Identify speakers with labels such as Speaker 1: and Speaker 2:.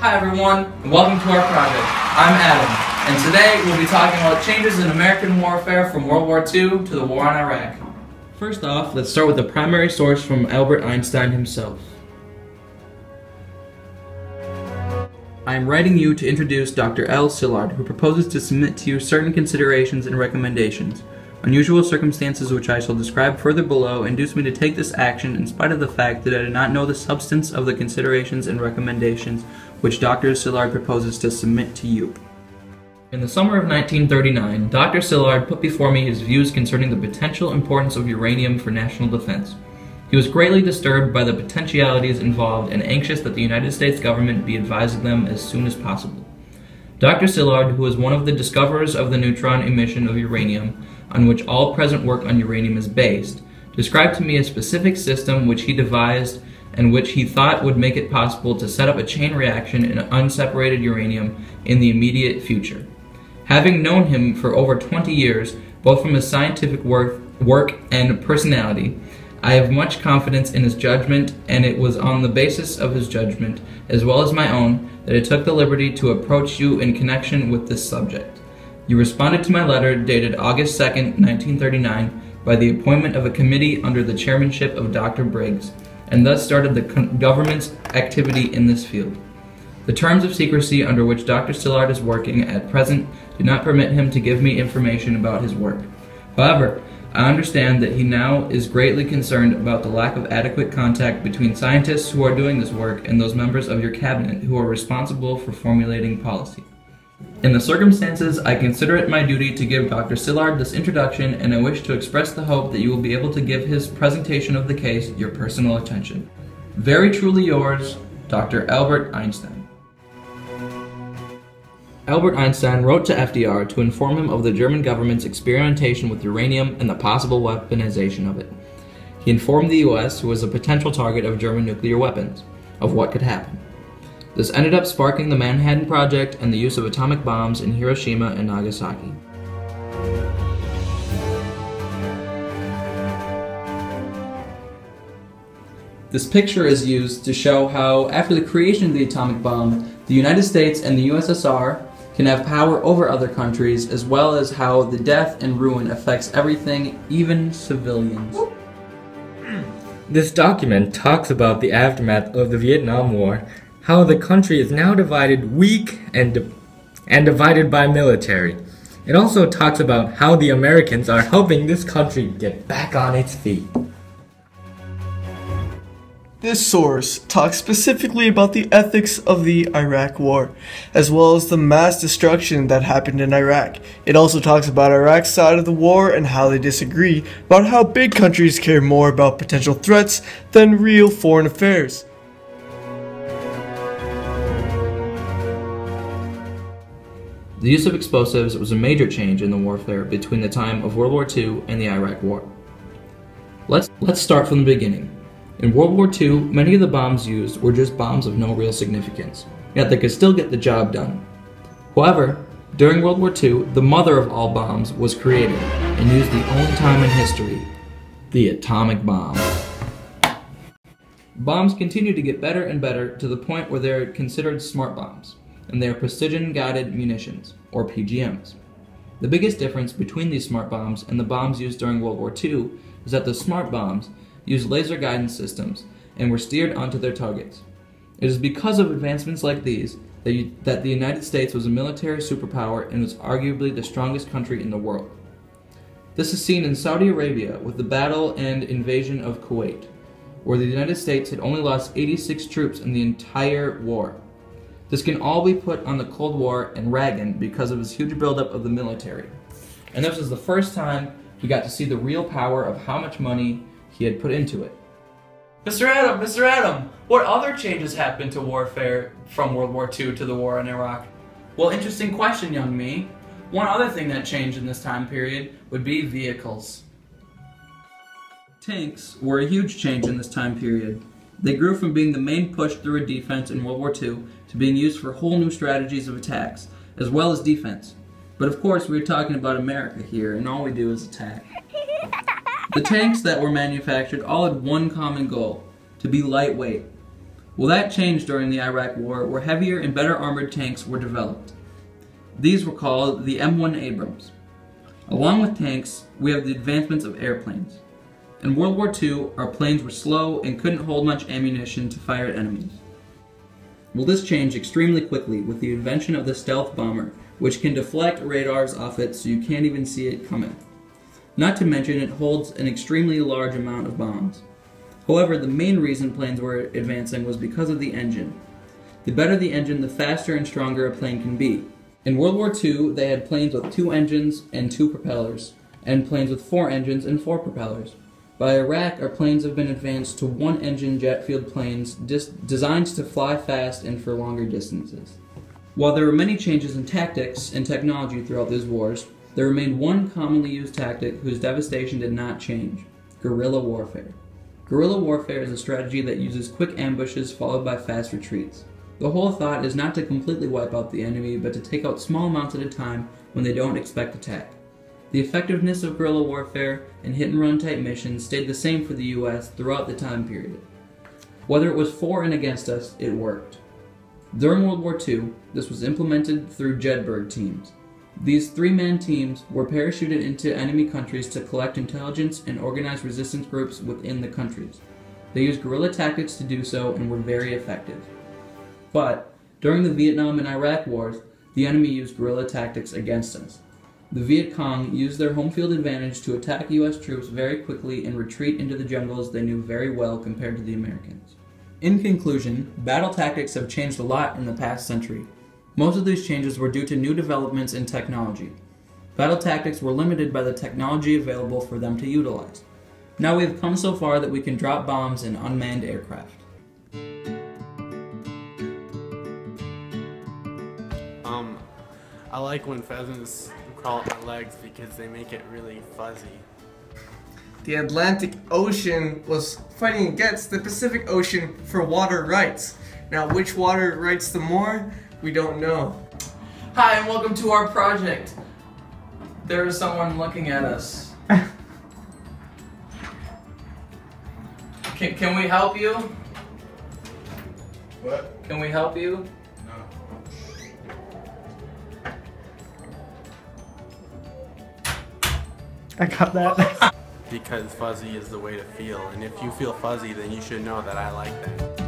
Speaker 1: Hi everyone, and welcome to our project. I'm Adam, and today we'll be talking about changes in American warfare from World War II to the war on Iraq. First off, let's start with the primary source from Albert Einstein himself. I am writing you to introduce Dr. L. Szilard, who proposes to submit to you certain considerations and recommendations. Unusual circumstances which I shall describe further below induce me to take this action in spite of the fact that I do not know the substance of the considerations and recommendations which Dr. Szilard proposes to submit to you. In the summer of 1939, Dr. Szilard put before me his views concerning the potential importance of uranium for national defense. He was greatly disturbed by the potentialities involved and anxious that the United States government be advised of them as soon as possible. Dr. Szilard, who is one of the discoverers of the neutron emission of uranium, on which all present work on uranium is based, described to me a specific system which he devised and which he thought would make it possible to set up a chain reaction in unseparated uranium in the immediate future. Having known him for over 20 years, both from his scientific work and personality, I have much confidence in his judgment, and it was on the basis of his judgment, as well as my own, that I took the liberty to approach you in connection with this subject. You responded to my letter dated August 2nd, 1939, by the appointment of a committee under the chairmanship of Dr. Briggs, and thus started the government's activity in this field. The terms of secrecy under which Dr. Szilard is working at present do not permit him to give me information about his work. However, I understand that he now is greatly concerned about the lack of adequate contact between scientists who are doing this work and those members of your cabinet who are responsible for formulating policy. In the circumstances, I consider it my duty to give Dr. Szilard this introduction, and I wish to express the hope that you will be able to give his presentation of the case your personal attention. Very truly yours, Dr. Albert Einstein. Albert Einstein wrote to FDR to inform him of the German government's experimentation with uranium and the possible weaponization of it. He informed the US, who was a potential target of German nuclear weapons, of what could happen. This ended up sparking the Manhattan Project and the use of atomic bombs in Hiroshima and Nagasaki. This picture is used to show how, after the creation of the atomic bomb, the United States and the USSR can have power over other countries, as well as how the death and ruin affects everything, even civilians.
Speaker 2: This document talks about the aftermath of the Vietnam War, how the country is now divided, weak and divided by military. It also talks about how the Americans are helping this country get back on its feet.
Speaker 3: This source talks specifically about the ethics of the Iraq War, as well as the mass destruction that happened in Iraq. It also talks about Iraq's side of the war and how they disagree about how big countries care more about potential threats than real foreign affairs.
Speaker 1: The use of explosives was a major change in the warfare between the time of World War II and the Iraq War. Let's start from the beginning. In World War II, many of the bombs used were just bombs of no real significance, yet they could still get the job done. However, during World War II, the mother of all bombs was created and used the only time in history, the atomic bomb. Bombs continue to get better and better to the point where they're considered smart bombs, and they are precision-guided munitions, or PGMs. The biggest difference between these smart bombs and the bombs used during World War II is that the smart bombs used laser guidance systems and were steered onto their targets. It is because of advancements like these that the United States was a military superpower and was arguably the strongest country in the world. This is seen in Saudi Arabia with the battle and invasion of Kuwait, where the United States had only lost 86 troops in the entire war. This can all be put on the Cold War and Reagan because of his huge buildup of the military. And this was the first time we got to see the real power of how much money he had put into it. Mr. Adam, what other changes happened to warfare from World War II to the war in Iraq? Well, interesting question, young me. One other thing that changed in this time period would be vehicles. Tanks were a huge change in this time period. They grew from being the main push through a defense in World War II to being used for whole new strategies of attacks, as well as defense. But of course, we're talking about America here, and all we do is attack. The tanks that were manufactured all had one common goal: to be lightweight. Well, that changed during the Iraq War, where heavier and better armored tanks were developed. These were called the M1 Abrams. Along with tanks, we have the advancements of airplanes. In World War II, our planes were slow and couldn't hold much ammunition to fire at enemies. Well, this changed extremely quickly with the invention of the stealth bomber, which can deflect radars off it so you can't even see it coming. Not to mention, it holds an extremely large amount of bombs. However, the main reason planes were advancing was because of the engine. The better the engine, the faster and stronger a plane can be. In World War II, they had planes with 2 engines and 2 propellers, and planes with 4 engines and 4 propellers. By Iraq, our planes have been advanced to 1-engine jet-fueled planes designed to fly fast and for longer distances. While there were many changes in tactics and technology throughout these wars, there remained one commonly used tactic whose devastation did not change: guerrilla warfare. Guerrilla warfare is a strategy that uses quick ambushes followed by fast retreats. The whole thought is not to completely wipe out the enemy, but to take out small amounts at a time when they don't expect attack. The effectiveness of guerrilla warfare and hit-and-run type missions stayed the same for the US throughout the time period. Whether it was for and against us, it worked. During World War II, this was implemented through Jedburgh teams. These 3-man teams were parachuted into enemy countries to collect intelligence and organize resistance groups within the countries. They used guerrilla tactics to do so and were very effective. But during the Vietnam and Iraq wars, the enemy used guerrilla tactics against us. The Viet Cong used their home field advantage to attack US troops very quickly and retreat into the jungles they knew very well compared to the Americans. In conclusion, battle tactics have changed a lot in the past century. Most of these changes were due to new developments in technology. Battle tactics were limited by the technology available for them to utilize. Now we have come so far that we can drop bombs in unmanned aircraft.
Speaker 4: I like when pheasants crawl up my legs because they make it really fuzzy.
Speaker 3: The Atlantic Ocean was fighting against the Pacific Ocean for water rights. Now, which water rights the more, we don't know.
Speaker 1: Hi, and welcome to our project. There is someone looking at us. Can we help you?
Speaker 3: What?
Speaker 1: Can we help you?
Speaker 3: I got that.
Speaker 4: Because fuzzy is the way to feel, and if you feel fuzzy, then you should know that I like that.